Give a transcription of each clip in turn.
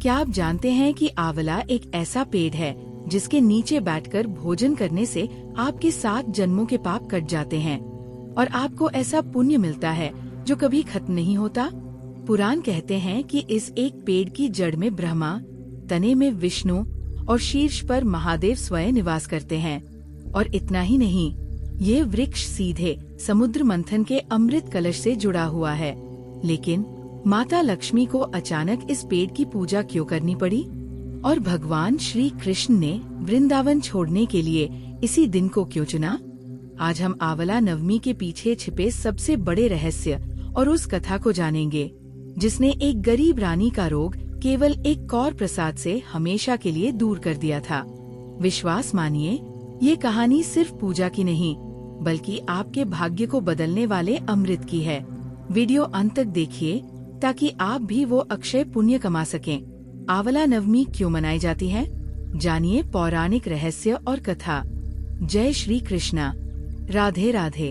क्या आप जानते हैं कि आंवला एक ऐसा पेड़ है जिसके नीचे बैठकर भोजन करने से आपके 7 जन्मों के पाप कट जाते हैं और आपको ऐसा पुण्य मिलता है जो कभी खत्म नहीं होता। पुराण कहते हैं कि इस एक पेड़ की जड़ में ब्रह्मा, तने में विष्णु और शीर्ष पर महादेव स्वयं निवास करते हैं। और इतना ही नहीं, ये वृक्ष सीधे समुद्र मंथन के अमृत कलश से जुड़ा हुआ है। लेकिन माता लक्ष्मी को अचानक इस पेड़ की पूजा क्यों करनी पड़ी? और भगवान श्री कृष्ण ने वृंदावन छोड़ने के लिए इसी दिन को क्यों चुना? आज हम आंवला नवमी के पीछे छिपे सबसे बड़े रहस्य और उस कथा को जानेंगे जिसने एक गरीब रानी का रोग केवल एक कौर प्रसाद से हमेशा के लिए दूर कर दिया था। विश्वास मानिए, ये कहानी सिर्फ पूजा की नहीं बल्कि आपके भाग्य को बदलने वाले अमृत की है। वीडियो अंत तक देखिए ताकि आप भी वो अक्षय पुण्य कमा सकें। आंवला नवमी क्यों मनाई जाती है? जानिए पौराणिक रहस्य और कथा। जय श्री कृष्णा, राधे राधे।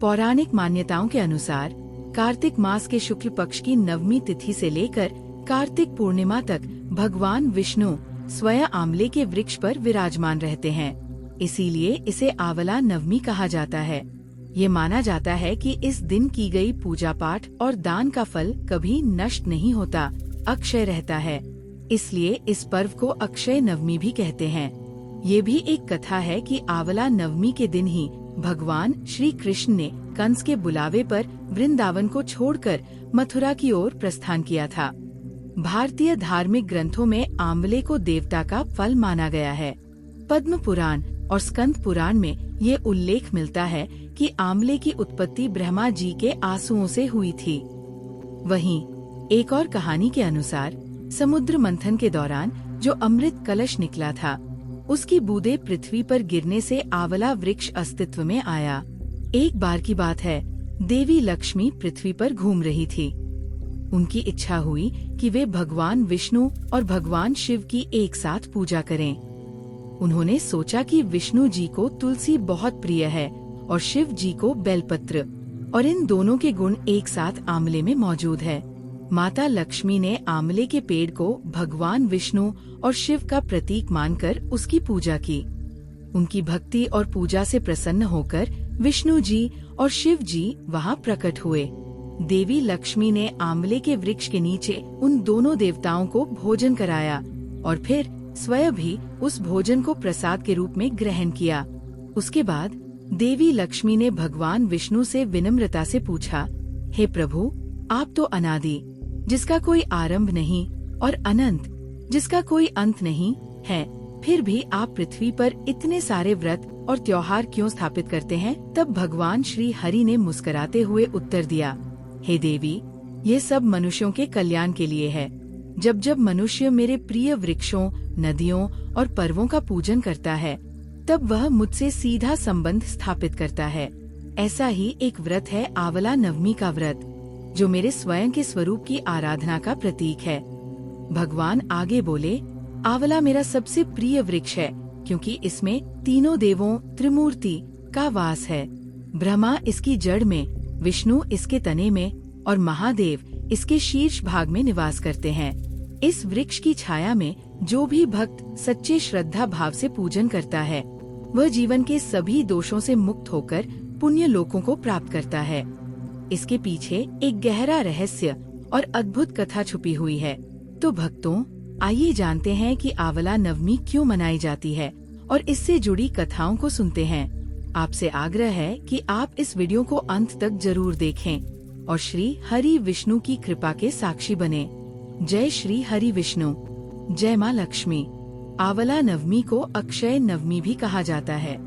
पौराणिक मान्यताओं के अनुसार कार्तिक मास के शुक्ल पक्ष की नवमी तिथि से लेकर कार्तिक पूर्णिमा तक भगवान विष्णु स्वयं आंवले के वृक्ष पर विराजमान रहते हैं। इसीलिए इसे आंवला नवमी कहा जाता है। ये माना जाता है कि इस दिन की गई पूजा पाठ और दान का फल कभी नष्ट नहीं होता, अक्षय रहता है। इसलिए इस पर्व को अक्षय नवमी भी कहते हैं। ये भी एक कथा है कि आंवला नवमी के दिन ही भगवान श्री कृष्ण ने कंस के बुलावे पर वृंदावन को छोड़कर मथुरा की ओर प्रस्थान किया था। भारतीय धार्मिक ग्रंथों में आंवले को देवता का फल माना गया है। पद्म पुराण और स्कंद पुराण में ये उल्लेख मिलता है कि आंवले की उत्पत्ति ब्रह्मा जी के आंसुओं से हुई थी। वहीं एक और कहानी के अनुसार समुद्र मंथन के दौरान जो अमृत कलश निकला था, उसकी बूंदें पृथ्वी पर गिरने से आंवला वृक्ष अस्तित्व में आया। एक बार की बात है, देवी लक्ष्मी पृथ्वी पर घूम रही थी। उनकी इच्छा हुई कि वे भगवान विष्णु और भगवान शिव की एक साथ पूजा करें। उन्होंने सोचा कि विष्णु जी को तुलसी बहुत प्रिय है और शिव जी को बेलपत्र, और इन दोनों के गुण एक साथ आंवले में मौजूद है। माता लक्ष्मी ने आंवले के पेड़ को भगवान विष्णु और शिव का प्रतीक मानकर उसकी पूजा की। उनकी भक्ति और पूजा से प्रसन्न होकर विष्णु जी और शिव जी वहाँ प्रकट हुए। देवी लक्ष्मी ने आंवले के वृक्ष के नीचे उन दोनों देवताओं को भोजन कराया और फिर स्वयं भी उस भोजन को प्रसाद के रूप में ग्रहण किया। उसके बाद देवी लक्ष्मी ने भगवान विष्णु से विनम्रता से पूछा, हे प्रभु, आप तो अनादि, जिसका कोई आरंभ नहीं, और अनंत, जिसका कोई अंत नहीं है, फिर भी आप पृथ्वी पर इतने सारे व्रत और त्योहार क्यों स्थापित करते हैं? तब भगवान श्री हरि ने मुस्कुराते हुए उत्तर दिया, हे देवी, ये सब मनुष्यों के कल्याण के लिए है। जब जब मनुष्य मेरे प्रिय वृक्षों, नदियों और पर्वों का पूजन करता है, तब वह मुझसे सीधा संबंध स्थापित करता है। ऐसा ही एक व्रत है आंवला नवमी का व्रत, जो मेरे स्वयं के स्वरूप की आराधना का प्रतीक है। भगवान आगे बोले, आंवला मेरा सबसे प्रिय वृक्ष है क्योंकि इसमें तीनों देवों त्रिमूर्ति का वास है। ब्रह्मा इसकी जड़ में, विष्णु इसके तने में और महादेव इसके शीर्ष भाग में निवास करते हैं। इस वृक्ष की छाया में जो भी भक्त सच्चे श्रद्धा भाव से पूजन करता है, वह जीवन के सभी दोषों से मुक्त होकर पुण्य लोकों को प्राप्त करता है। इसके पीछे एक गहरा रहस्य और अद्भुत कथा छुपी हुई है। तो भक्तों, आइए जानते हैं कि आंवला नवमी क्यों मनाई जाती है और इससे जुड़ी कथाओं को सुनते हैं। आपसे आग्रह है कि आप इस वीडियो को अंत तक जरूर देखें और श्री हरि विष्णु की कृपा के साक्षी बने। जय श्री हरि विष्णु, जय माँ लक्ष्मी। आंवला नवमी को अक्षय नवमी भी कहा जाता है।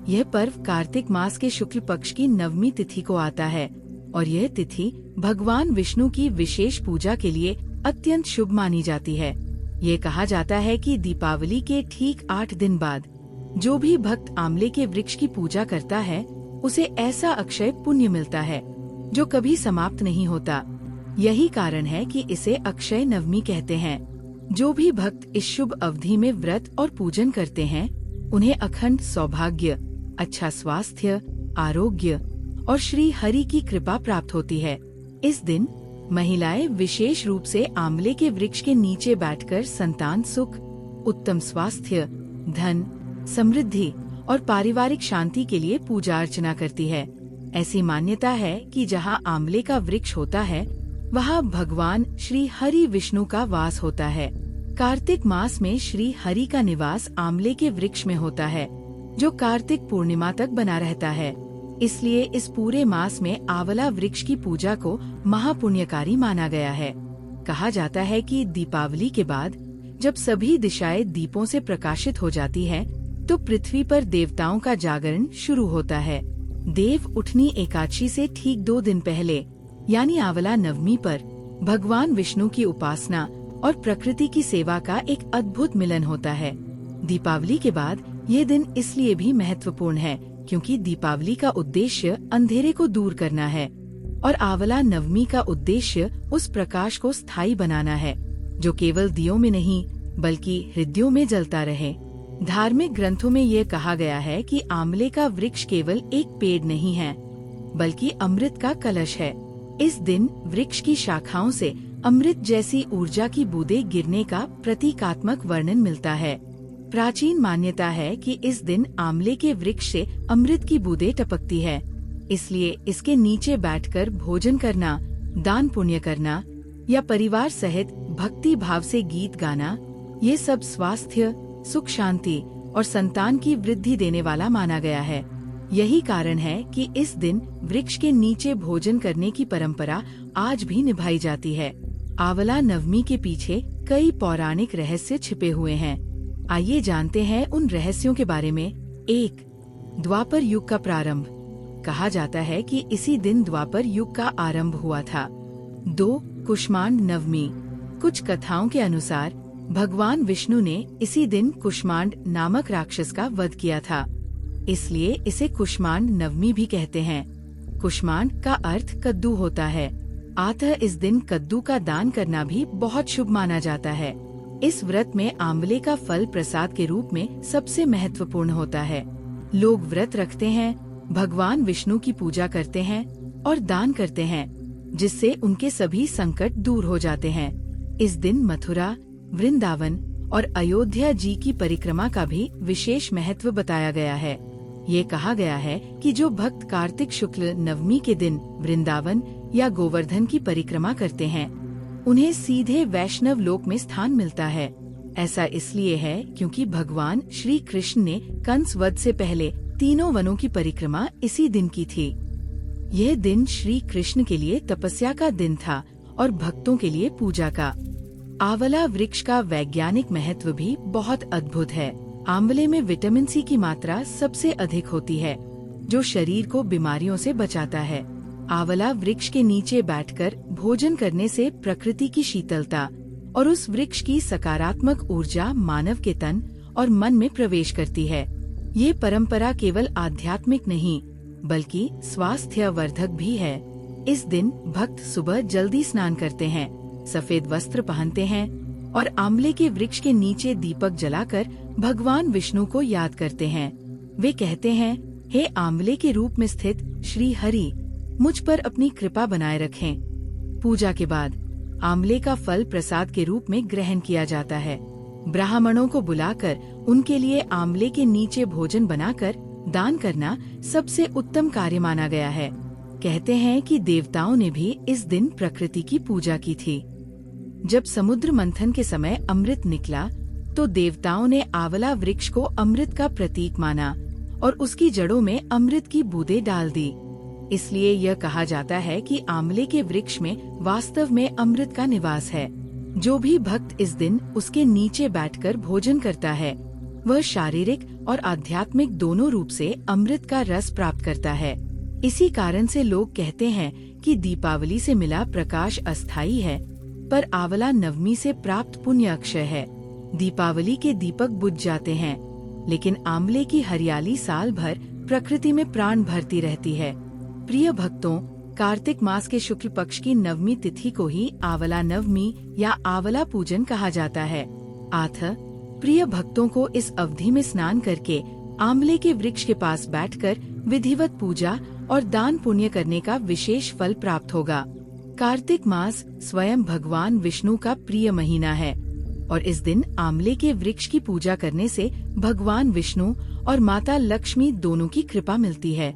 यह पर्व कार्तिक मास के शुक्ल पक्ष की नवमी तिथि को आता है और यह तिथि भगवान विष्णु की विशेष पूजा के लिए अत्यंत शुभ मानी जाती है। ये कहा जाता है कि दीपावली के ठीक 8 दिन बाद जो भी भक्त आंवले के वृक्ष की पूजा करता है, उसे ऐसा अक्षय पुण्य मिलता है जो कभी समाप्त नहीं होता। यही कारण है कि इसे अक्षय नवमी कहते हैं। जो भी भक्त इस शुभ अवधि में व्रत और पूजन करते हैं, उन्हें अखंड सौभाग्य, अच्छा स्वास्थ्य, आरोग्य और श्री हरि की कृपा प्राप्त होती है। इस दिन महिलाएं विशेष रूप से आंवले के वृक्ष के नीचे बैठकर संतान सुख, उत्तम स्वास्थ्य, धन, समृद्धि और पारिवारिक शांति के लिए पूजा अर्चना करती है। ऐसी मान्यता है कि जहाँ आंवले का वृक्ष होता है वहाँ भगवान श्री हरि विष्णु का वास होता है। कार्तिक मास में श्री हरि का निवास आंवले के वृक्ष में होता है, जो कार्तिक पूर्णिमा तक बना रहता है। इसलिए इस पूरे मास में आंवला वृक्ष की पूजा को महापुण्यकारी माना गया है। कहा जाता है कि दीपावली के बाद जब सभी दिशाएं दीपों से प्रकाशित हो जाती है, तो पृथ्वी पर देवताओं का जागरण शुरू होता है। देव उठनी एकादशी से ठीक 2 दिन पहले यानी आंवला नवमी पर भगवान विष्णु की उपासना और प्रकृति की सेवा का एक अद्भुत मिलन होता है। दीपावली के बाद ये दिन इसलिए भी महत्वपूर्ण है क्योंकि दीपावली का उद्देश्य अंधेरे को दूर करना है और आंवला नवमी का उद्देश्य उस प्रकाश को स्थायी बनाना है जो केवल दियों में नहीं बल्कि हृदयों में जलता रहे। धार्मिक ग्रंथों में ये कहा गया है कि आंवले का वृक्ष केवल एक पेड़ नहीं है बल्कि अमृत का कलश है। इस दिन वृक्ष की शाखाओं से अमृत जैसी ऊर्जा की बूंदें गिरने का प्रतीकात्मक वर्णन मिलता है। प्राचीन मान्यता है कि इस दिन आंवले के वृक्ष से अमृत की बूंदें टपकती है, इसलिए इसके नीचे बैठकर भोजन करना, दान पुण्य करना या परिवार सहित भक्ति भाव से गीत गाना, ये सब स्वास्थ्य, सुख, शांति और संतान की वृद्धि देने वाला माना गया है। यही कारण है कि इस दिन वृक्ष के नीचे भोजन करने की परंपरा आज भी निभाई जाती है। आंवला नवमी के पीछे कई पौराणिक रहस्य छिपे हुए हैं। आइए जानते हैं उन रहस्यों के बारे में। 1. द्वापर युग का प्रारंभ। कहा जाता है कि इसी दिन द्वापर युग का आरंभ हुआ था। 2. कुष्मांड नवमी। कुछ कथाओं के अनुसार भगवान विष्णु ने इसी दिन कुष्मांड नामक राक्षस का वध किया था, इसलिए इसे कुष्मांड नवमी भी कहते हैं। कुष्मांड का अर्थ कद्दू होता है, अतः इस दिन कद्दू का दान करना भी बहुत शुभ माना जाता है। इस व्रत में आंवले का फल प्रसाद के रूप में सबसे महत्वपूर्ण होता है। लोग व्रत रखते हैं, भगवान विष्णु की पूजा करते हैं और दान करते हैं, जिससे उनके सभी संकट दूर हो जाते हैं। इस दिन मथुरा, वृंदावन और अयोध्या जी की परिक्रमा का भी विशेष महत्व बताया गया है। ये कहा गया है कि जो भक्त कार्तिक शुक्ल नवमी के दिन वृंदावन या गोवर्धन की परिक्रमा करते हैं, उन्हें सीधे वैष्णव लोक में स्थान मिलता है। ऐसा इसलिए है क्योंकि भगवान श्री कृष्ण ने कंस वध से पहले तीनों वनों की परिक्रमा इसी दिन की थी। यह दिन श्री कृष्ण के लिए तपस्या का दिन था और भक्तों के लिए पूजा का। आंवला वृक्ष का वैज्ञानिक महत्व भी बहुत अद्भुत है। आंवले में विटामिन सी की मात्रा सबसे अधिक होती है, जो शरीर को बीमारियों से बचाता है। आंवला वृक्ष के नीचे बैठकर भोजन करने से प्रकृति की शीतलता और उस वृक्ष की सकारात्मक ऊर्जा मानव के तन और मन में प्रवेश करती है। ये परंपरा केवल आध्यात्मिक नहीं बल्कि स्वास्थ्यवर्धक भी है। इस दिन भक्त सुबह जल्दी स्नान करते हैं, सफेद वस्त्र पहनते हैं और आंवले के वृक्ष के नीचे दीपक जलाकर भगवान विष्णु को याद करते हैं। वे कहते हैं, हे आंवले के रूप में स्थित श्री हरि, मुझ पर अपनी कृपा बनाए रखें। पूजा के बाद आंवले का फल प्रसाद के रूप में ग्रहण किया जाता है। ब्राह्मणों को बुलाकर उनके लिए आंवले के नीचे भोजन बनाकर दान करना सबसे उत्तम कार्य माना गया है। कहते हैं कि देवताओं ने भी इस दिन प्रकृति की पूजा की थी। जब समुद्र मंथन के समय अमृत निकला तो देवताओं ने आंवला वृक्ष को अमृत का प्रतीक माना और उसकी जड़ों में अमृत की बूंदें डाल दी। इसलिए यह कहा जाता है कि आंवले के वृक्ष में वास्तव में अमृत का निवास है। जो भी भक्त इस दिन उसके नीचे बैठकर भोजन करता है, वह शारीरिक और आध्यात्मिक दोनों रूप से अमृत का रस प्राप्त करता है। इसी कारण से लोग कहते हैं कि दीपावली से मिला प्रकाश अस्थायी है, पर आंवला नवमी से प्राप्त पुण्य अक्षय है। दीपावली के दीपक बुझ जाते हैं, लेकिन आंवले की हरियाली साल भर प्रकृति में प्राण भरती रहती है। प्रिय भक्तों, कार्तिक मास के शुक्ल पक्ष की नवमी तिथि को ही आंवला नवमी या आंवला पूजन कहा जाता है। अतः प्रिय भक्तों को इस अवधि में स्नान करके आंवले के वृक्ष के पास बैठकर विधिवत पूजा और दान पुण्य करने का विशेष फल प्राप्त होगा। कार्तिक मास स्वयं भगवान विष्णु का प्रिय महीना है और इस दिन आंवले के वृक्ष की पूजा करने से भगवान विष्णु और माता लक्ष्मी दोनों की कृपा मिलती है।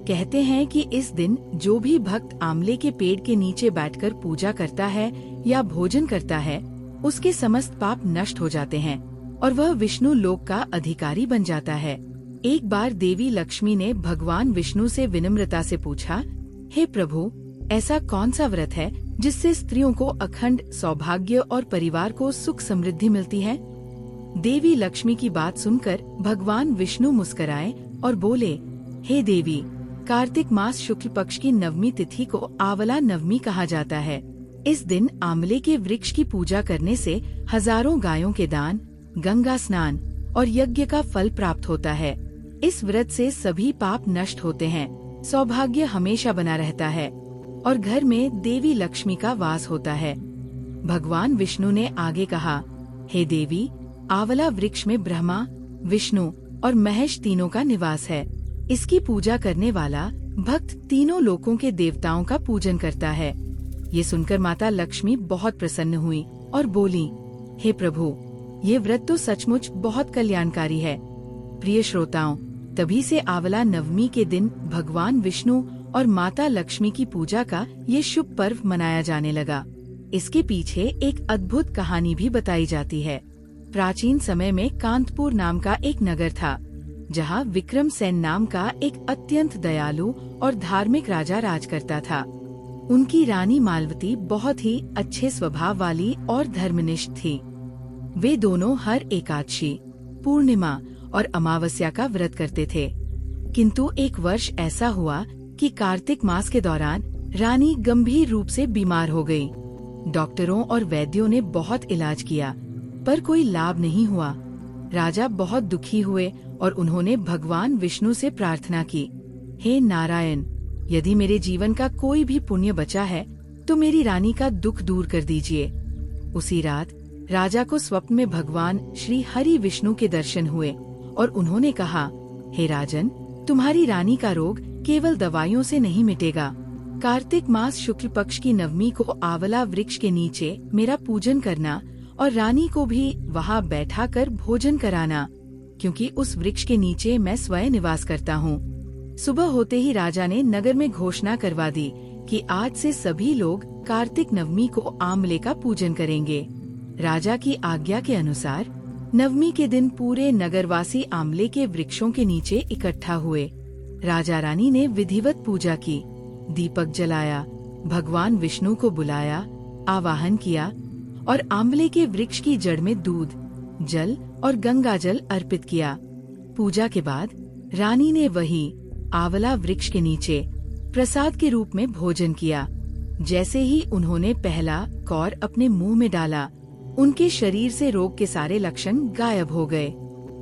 कहते हैं कि इस दिन जो भी भक्त आंवले के पेड़ के नीचे बैठकर पूजा करता है या भोजन करता है, उसके समस्त पाप नष्ट हो जाते हैं और वह विष्णु लोक का अधिकारी बन जाता है। एक बार देवी लक्ष्मी ने भगवान विष्णु से विनम्रता से पूछा, हे प्रभु, ऐसा कौन सा व्रत है जिससे स्त्रियों को अखंड सौभाग्य और परिवार को सुख समृद्धि मिलती है? देवी लक्ष्मी की बात सुनकर भगवान विष्णु मुस्कुराए और बोले, हे देवी, कार्तिक मास शुक्ल पक्ष की नवमी तिथि को आंवला नवमी कहा जाता है। इस दिन आंवले के वृक्ष की पूजा करने से हजारों गायों के दान, गंगा स्नान और यज्ञ का फल प्राप्त होता है। इस व्रत से सभी पाप नष्ट होते हैं, सौभाग्य हमेशा बना रहता है और घर में देवी लक्ष्मी का वास होता है। भगवान विष्णु ने आगे कहा, हे देवी, आंवला वृक्ष में ब्रह्मा, विष्णु और महेश तीनों का निवास है। इसकी पूजा करने वाला भक्त तीनों लोकों के देवताओं का पूजन करता है। ये सुनकर माता लक्ष्मी बहुत प्रसन्न हुई और बोली, हे प्रभु, ये व्रत तो सचमुच बहुत कल्याणकारी है। प्रिय श्रोताओं, तभी से आंवला नवमी के दिन भगवान विष्णु और माता लक्ष्मी की पूजा का ये शुभ पर्व मनाया जाने लगा। इसके पीछे एक अद्भुत कहानी भी बताई जाती है। प्राचीन समय में कांतपुर नाम का एक नगर था, जहाँ विक्रम सेन नाम का एक अत्यंत दयालु और धार्मिक राजा राज करता था। उनकी रानी मालवती बहुत ही अच्छे स्वभाव वाली और धर्मनिष्ठ थी। वे दोनों हर एकादशी, पूर्णिमा और अमावस्या का व्रत करते थे। किंतु एक वर्ष ऐसा हुआ कि कार्तिक मास के दौरान रानी गंभीर रूप से बीमार हो गई। डॉक्टरों और वैद्यों ने बहुत इलाज किया, पर कोई लाभ नहीं हुआ। राजा बहुत दुखी हुए और उन्होंने भगवान विष्णु से प्रार्थना की, हे नारायण, यदि मेरे जीवन का कोई भी पुण्य बचा है तो मेरी रानी का दुख दूर कर दीजिए। उसी रात राजा को स्वप्न में भगवान श्री हरि विष्णु के दर्शन हुए और उन्होंने कहा, हे राजन, तुम्हारी रानी का रोग केवल दवाइयों से नहीं मिटेगा। कार्तिक मास शुक्ल पक्ष की नवमी को आंवला वृक्ष के नीचे मेरा पूजन करना और रानी को भी वहाँ बैठा कर भोजन कराना, क्योंकि उस वृक्ष के नीचे मैं स्वयं निवास करता हूँ। सुबह होते ही राजा ने नगर में घोषणा करवा दी कि आज से सभी लोग कार्तिक नवमी को आंवले का पूजन करेंगे। राजा की आज्ञा के अनुसार नवमी के दिन पूरे नगरवासी आंवले के वृक्षों के नीचे इकट्ठा हुए। राजा रानी ने विधिवत पूजा की, दीपक जलाया, भगवान विष्णु को बुलाया, आवाहन किया और आंवले के वृक्ष की जड़ में दूध, जल और गंगा जल अर्पित किया। पूजा के बाद रानी ने वही आंवला वृक्ष के नीचे प्रसाद के रूप में भोजन किया। जैसे ही उन्होंने पहला कौर अपने मुंह में डाला, उनके शरीर से रोग के सारे लक्षण गायब हो गए।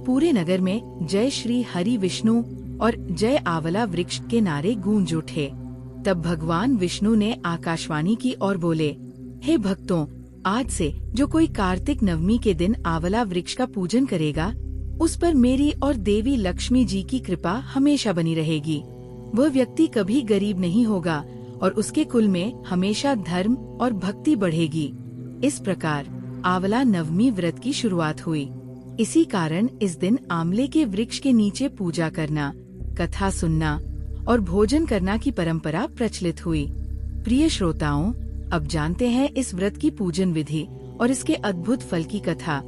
पूरे नगर में जय श्री हरि विष्णु और जय आंवला वृक्ष के नारे गूंज उठे। तब भगवान विष्णु ने आकाशवाणी की और बोले, हे भक्तों, आज से जो कोई कार्तिक नवमी के दिन आंवला वृक्ष का पूजन करेगा, उस पर मेरी और देवी लक्ष्मी जी की कृपा हमेशा बनी रहेगी। वह व्यक्ति कभी गरीब नहीं होगा और उसके कुल में हमेशा धर्म और भक्ति बढ़ेगी। इस प्रकार आंवला नवमी व्रत की शुरुआत हुई। इसी कारण इस दिन आंवले के वृक्ष के नीचे पूजा करना, कथा सुनना और भोजन करना की परंपरा प्रचलित हुई। प्रिय श्रोताओं, अब जानते हैं इस व्रत की पूजन विधि और इसके अद्भुत फल की कथा।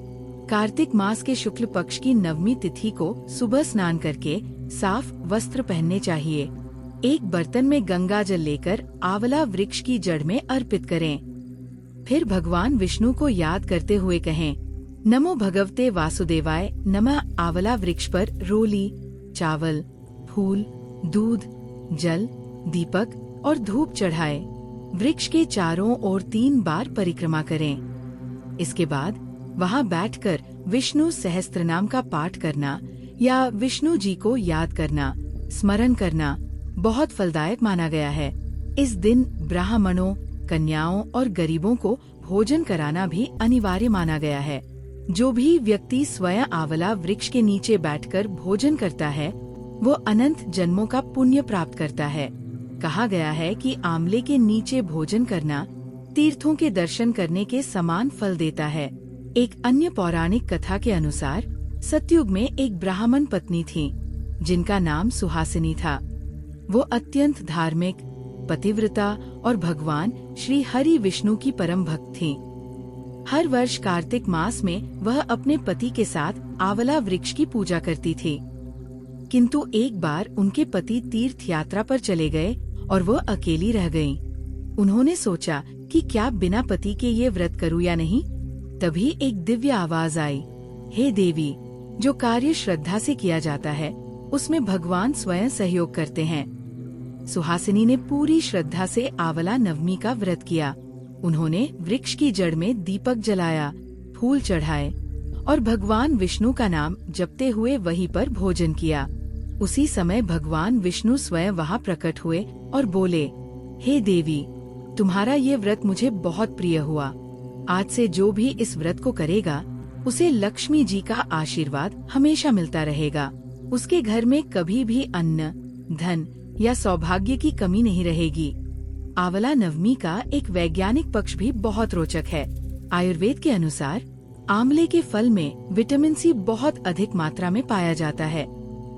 कार्तिक मास के शुक्ल पक्ष की नवमी तिथि को सुबह स्नान करके साफ वस्त्र पहनने चाहिए। एक बर्तन में गंगा जल लेकर आंवला वृक्ष की जड़ में अर्पित करें। फिर भगवान विष्णु को याद करते हुए कहें, नमो भगवते वासुदेवाय नमः। आंवला वृक्ष पर रोली, चावल, फूल, दूध, जल, दीपक और धूप चढ़ाए। वृक्ष के चारों ओर 3 बार परिक्रमा करें। इसके बाद वहां बैठकर विष्णु सहस्त्रनाम का पाठ करना या विष्णु जी को याद करना, स्मरण करना बहुत फलदायक माना गया है। इस दिन ब्राह्मणों, कन्याओं और गरीबों को भोजन कराना भी अनिवार्य माना गया है। जो भी व्यक्ति स्वयं आंवला वृक्ष के नीचे बैठकर भोजन करता है, वो अनंत जन्मों का पुण्य प्राप्त करता है। कहा गया है कि आंवले के नीचे भोजन करना तीर्थों के दर्शन करने के समान फल देता है। एक अन्य पौराणिक कथा के अनुसार सतयुग में एक ब्राह्मण पत्नी थी जिनका नाम सुहासिनी था। वो अत्यंत धार्मिक, पतिव्रता और भगवान श्री हरि विष्णु की परम भक्त थी। हर वर्ष कार्तिक मास में वह अपने पति के साथ आंवला वृक्ष की पूजा करती थी। किंतु एक बार उनके पति तीर्थ यात्रा पर चले गए और वो अकेली रह गईं। उन्होंने सोचा कि क्या बिना पति के ये व्रत करूं या नहीं। तभी एक दिव्य आवाज आई, हे देवी, जो कार्य श्रद्धा से किया जाता है उसमें भगवान स्वयं सहयोग करते हैं। सुहासिनी ने पूरी श्रद्धा से आंवला नवमी का व्रत किया। उन्होंने वृक्ष की जड़ में दीपक जलाया, फूल चढ़ाए और भगवान विष्णु का नाम जपते हुए वहीं पर भोजन किया। उसी समय भगवान विष्णु स्वयं वहां प्रकट हुए और बोले, हे देवी, तुम्हारा ये व्रत मुझे बहुत प्रिय हुआ। आज से जो भी इस व्रत को करेगा उसे लक्ष्मी जी का आशीर्वाद हमेशा मिलता रहेगा। उसके घर में कभी भी अन्न, धन या सौभाग्य की कमी नहीं रहेगी। आंवला नवमी का एक वैज्ञानिक पक्ष भी बहुत रोचक है। आयुर्वेद के अनुसार आंवले के फल में विटामिन सी बहुत अधिक मात्रा में पाया जाता है,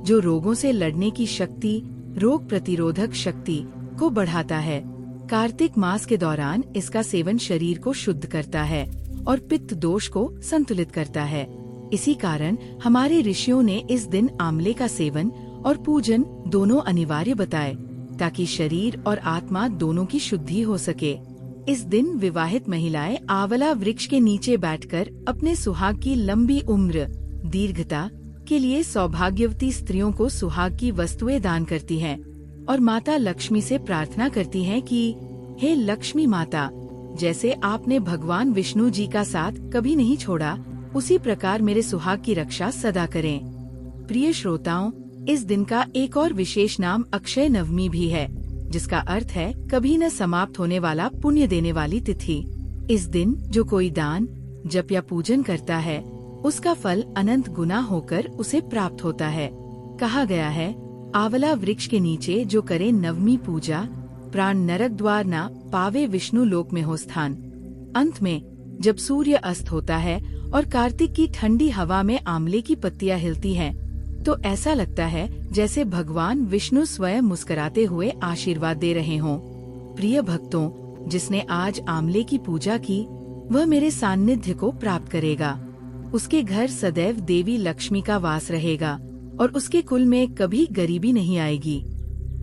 जो रोगों से लड़ने की शक्ति, रोग प्रतिरोधक शक्ति को बढ़ाता है। कार्तिक मास के दौरान इसका सेवन शरीर को शुद्ध करता है और पित्त दोष को संतुलित करता है। इसी कारण हमारे ऋषियों ने इस दिन आंवले का सेवन और पूजन दोनों अनिवार्य बताए, ताकि शरीर और आत्मा दोनों की शुद्धि हो सके। इस दिन विवाहित महिलाएं आंवला वृक्ष के नीचे बैठकर अपने सुहाग की लंबी उम्र, दीर्घता के लिए सौभाग्यवती स्त्रियों को सुहाग की वस्तुएं दान करती हैं और माता लक्ष्मी से प्रार्थना करती हैं कि हे लक्ष्मी माता, जैसे आपने भगवान विष्णु जी का साथ कभी नहीं छोड़ा, उसी प्रकार मेरे सुहाग की रक्षा सदा करें। प्रिय श्रोताओं, इस दिन का एक और विशेष नाम अक्षय नवमी भी है, जिसका अर्थ है कभी न समाप्त होने वाला पुण्य देने वाली तिथि। इस दिन जो कोई दान, जप या पूजन करता है उसका फल अनंत गुना होकर उसे प्राप्त होता है। कहा गया है, आंवला वृक्ष के नीचे जो करे नवमी पूजा, प्राण नरक द्वार न पावे, विष्णु लोक में हो स्थान। अंत में जब सूर्य अस्त होता है और कार्तिक की ठंडी हवा में आंवले की पत्तियां हिलती हैं, तो ऐसा लगता है जैसे भगवान विष्णु स्वयं मुस्कुराते हुए आशीर्वाद दे रहे हों। प्रिय भक्तों, जिसने आज आंवले की पूजा की वह मेरे सान्निध्य को प्राप्त करेगा। उसके घर सदैव देवी लक्ष्मी का वास रहेगा और उसके कुल में कभी गरीबी नहीं आएगी।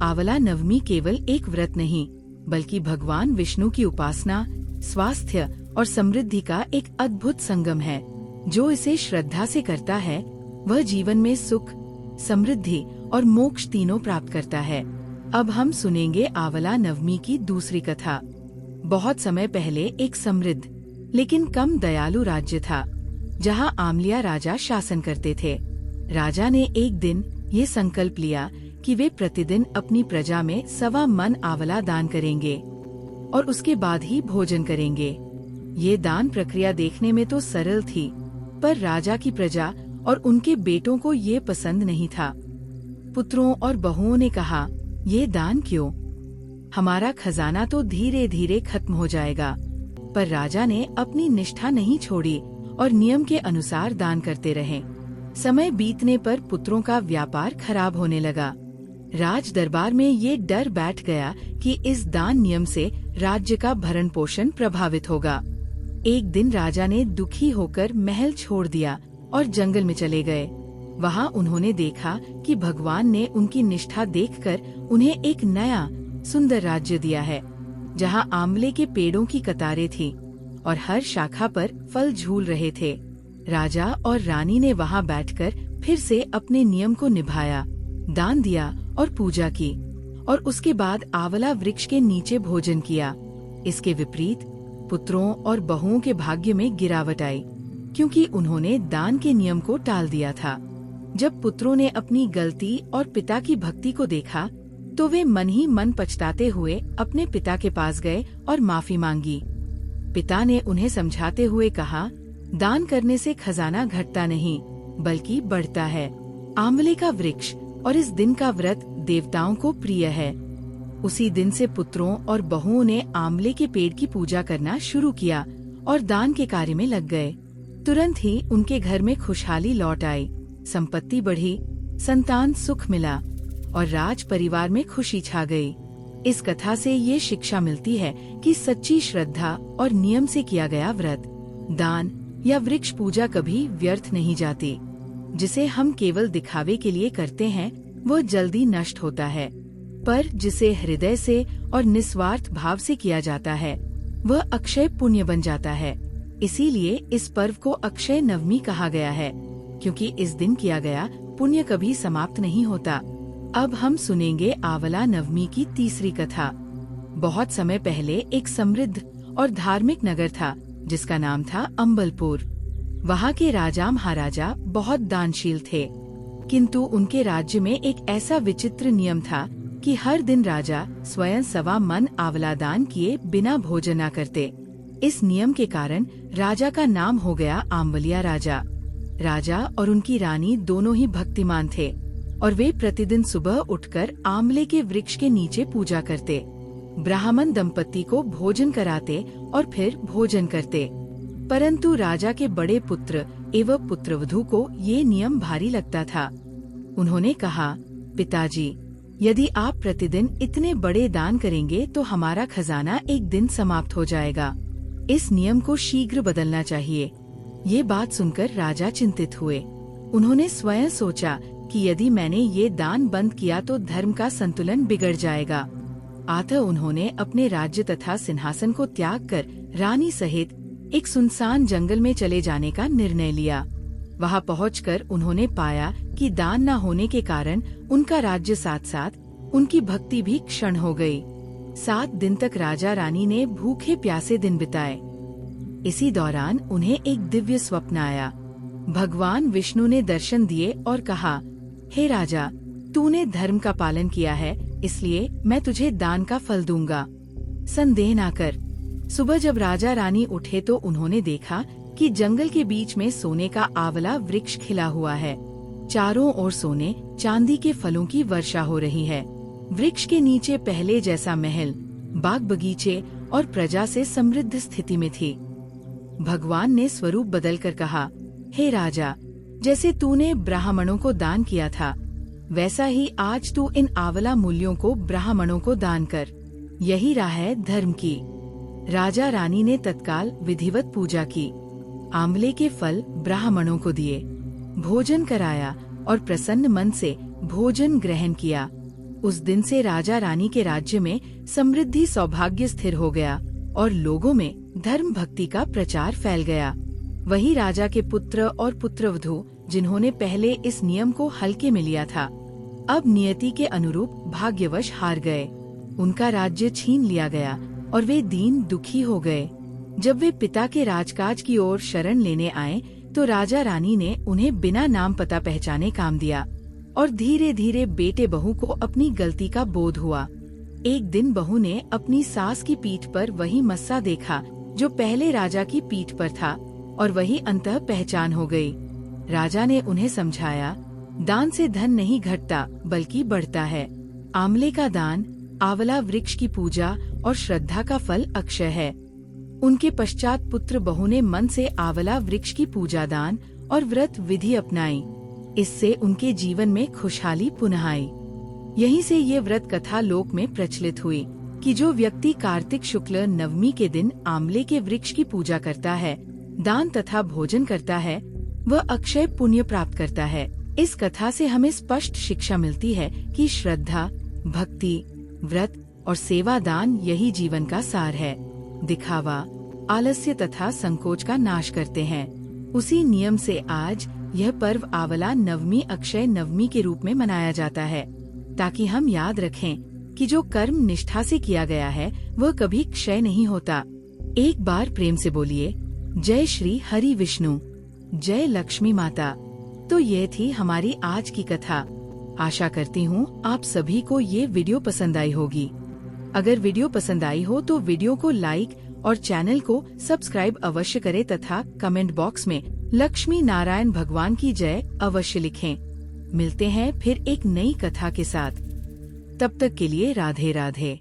आंवला नवमी केवल एक व्रत नहीं, बल्कि भगवान विष्णु की उपासना, स्वास्थ्य और समृद्धि का एक अद्भुत संगम है। जो इसे श्रद्धा से करता है वह जीवन में सुख, समृद्धि और मोक्ष तीनों प्राप्त करता है। अब हम सुनेंगे आंवला नवमी की दूसरी कथा। बहुत समय पहले एक समृद्ध लेकिन कम दयालु राज्य था, जहां आमलिया राजा शासन करते थे। राजा ने एक दिन ये संकल्प लिया कि वे प्रतिदिन अपनी प्रजा में 1.25 मन आंवला दान करेंगे और उसके बाद ही भोजन करेंगे। ये दान प्रक्रिया देखने में तो सरल थी, पर राजा की प्रजा और उनके बेटों को ये पसंद नहीं था। पुत्रों और बहुओं ने कहा, ये दान क्यों? हमारा खजाना तो धीरे धीरे खत्म हो जाएगा। पर राजा ने अपनी निष्ठा नहीं छोड़ी और नियम के अनुसार दान करते रहे। समय बीतने पर पुत्रों का व्यापार खराब होने लगा। राज दरबार में ये डर बैठ गया कि इस दान नियम से राज्य का भरण पोषण प्रभावित होगा। एक दिन राजा ने दुखी होकर महल छोड़ दिया और जंगल में चले गए। वहाँ उन्होंने देखा कि भगवान ने उनकी निष्ठा देखकर उन्हें एक नया सुंदर राज्य दिया है, जहाँ आंवले के पेड़ों की कतारें थी और हर शाखा पर फल झूल रहे थे। राजा और रानी ने वहाँ बैठकर फिर से अपने नियम को निभाया, दान दिया और पूजा की, और उसके बाद आंवला वृक्ष के नीचे भोजन किया। इसके विपरीत पुत्रों और बहुओं के भाग्य में गिरावट आई, क्योंकि उन्होंने दान के नियम को टाल दिया था। जब पुत्रों ने अपनी गलती और पिता की भक्ति को देखा, तो वे मन ही मन पछताते हुए अपने पिता के पास गए और माफी मांगी। पिता ने उन्हें समझाते हुए कहा, दान करने से खजाना घटता नहीं बल्कि बढ़ता है। आंवले का वृक्ष और इस दिन का व्रत देवताओं को प्रिय है। उसी दिन से पुत्रों और बहुओं ने आंवले के पेड़ की पूजा करना शुरू किया और दान के कार्य में लग गए। तुरंत ही उनके घर में खुशहाली लौट आई, संपत्ति बढ़ी, संतान सुख मिला और राज परिवार में खुशी छा गई। इस कथा से ये शिक्षा मिलती है कि सच्ची श्रद्धा और नियम से किया गया व्रत, दान या वृक्ष पूजा कभी व्यर्थ नहीं जाती। जिसे हम केवल दिखावे के लिए करते हैं वो जल्दी नष्ट होता है, पर जिसे हृदय से और निस्वार्थ भाव से किया जाता है वह अक्षय पुण्य बन जाता है। इसीलिए इस पर्व को अक्षय नवमी कहा गया है, क्योंकि इस दिन किया गया पुण्य कभी समाप्त नहीं होता। अब हम सुनेंगे आंवला नवमी की तीसरी कथा। बहुत समय पहले एक समृद्ध और धार्मिक नगर था जिसका नाम था अम्बलपुर। वहाँ के राजा महाराजा बहुत दानशील थे, किंतु उनके राज्य में एक ऐसा विचित्र नियम था कि हर दिन राजा स्वयं 1.25 मन आंवला दान किए बिना भोजन न करते। इस नियम के कारण राजा का नाम हो गया आंवलिया राजा। राजा और उनकी रानी दोनों ही भक्तिमान थे और वे प्रतिदिन सुबह उठकर आंवले के वृक्ष के नीचे पूजा करते, ब्राह्मण दंपति को भोजन कराते और फिर भोजन करते। परंतु राजा के बड़े पुत्र एवं पुत्रवधू को ये नियम भारी लगता था। उन्होंने कहा, पिताजी, यदि आप प्रतिदिन इतने बड़े दान करेंगे तो हमारा खजाना एक दिन समाप्त हो जाएगा। इस नियम को शीघ्र बदलना चाहिए। ये बात सुनकर राजा चिंतित हुए। उन्होंने स्वयं सोचा कि यदि मैंने ये दान बंद किया तो धर्म का संतुलन बिगड़ जाएगा। अतः उन्होंने अपने राज्य तथा सिंहासन को त्याग कर रानी सहित एक सुनसान जंगल में चले जाने का निर्णय लिया। वहां पहुंचकर उन्होंने पाया कि दान न होने के कारण उनका राज्य साथ साथ उनकी भक्ति भी क्षण हो गई। 7 दिन तक राजा रानी ने भूखे प्यासे दिन बिताए। इसी दौरान उन्हें एक दिव्य स्वप्न आया। भगवान विष्णु ने दर्शन दिए और कहा, हे राजा, तूने धर्म का पालन किया है, इसलिए मैं तुझे दान का फल दूंगा। संदेह न कर। सुबह जब राजा रानी उठे तो उन्होंने देखा कि जंगल के बीच में सोने का आंवला वृक्ष खिला हुआ है। चारों ओर सोने चांदी के फलों की वर्षा हो रही है। वृक्ष के नीचे पहले जैसा महल, बाग बगीचे और प्रजा से समृद्ध स्थिति में थी। भगवान ने स्वरूप बदलकर कहा, हे राजा, जैसे तूने ब्राह्मणों को दान किया था, वैसा ही आज तू इन आंवला मूल्यों को ब्राह्मणों को दान कर। यही राह है धर्म की। राजा रानी ने तत्काल विधिवत पूजा की, आंवले के फल ब्राह्मणों को दिए, भोजन कराया और प्रसन्न मन से भोजन ग्रहण किया। उस दिन से राजा रानी के राज्य में समृद्धि सौभाग्य स्थिर हो गया और लोगों में धर्म भक्ति का प्रचार फैल गया। वही राजा के पुत्र और पुत्रवधू जिन्होंने पहले इस नियम को हल्के में लिया था, अब नियति के अनुरूप भाग्यवश हार गए। उनका राज्य छीन लिया गया और वे दीन दुखी हो गए। जब वे पिता के राजकाज की ओर शरण लेने आए तो राजा रानी ने उन्हें बिना नाम पता पहचाने काम दिया और धीरे धीरे बेटे बहू को अपनी गलती का बोध हुआ। एक दिन बहू ने अपनी सास की पीठ पर वही मस्सा देखा जो पहले राजा की पीठ पर था और वही अंततः पहचान हो गई। राजा ने उन्हें समझाया, दान से धन नहीं घटता बल्कि बढ़ता है। आंवले का दान, आंवला वृक्ष की पूजा और श्रद्धा का फल अक्षय है। उनके पश्चात पुत्र बहू ने मन से आंवला वृक्ष की पूजा, दान और व्रत विधि अपनाई। इससे उनके जीवन में खुशहाली पुनः आई। यहीं से ये व्रत कथा लोक में प्रचलित हुई कि जो व्यक्ति कार्तिक शुक्ल नवमी के दिन आंवले के वृक्ष की पूजा करता है, दान तथा भोजन करता है, वह अक्षय पुण्य प्राप्त करता है। इस कथा से हमें स्पष्ट शिक्षा मिलती है कि श्रद्धा, भक्ति, व्रत और सेवा दान यही जीवन का सार है। दिखावा, आलस्य तथा संकोच का नाश करते हैं। उसी नियम से आज यह पर्व आंवला नवमी अक्षय नवमी के रूप में मनाया जाता है, ताकि हम याद रखें कि जो कर्म निष्ठा से किया गया है वह कभी क्षय नहीं होता। एक बार प्रेम से बोलिए, जय श्री हरि विष्णु, जय लक्ष्मी माता। तो ये थी हमारी आज की कथा। आशा करती हूँ आप सभी को ये वीडियो पसंद आई होगी। अगर वीडियो पसंद आई हो तो वीडियो को लाइक और चैनल को सब्सक्राइब अवश्य करें तथा कमेंट बॉक्स में लक्ष्मी नारायण भगवान की जय अवश्य लिखें। मिलते हैं फिर एक नई कथा के साथ। तब तक के लिए राधे राधे।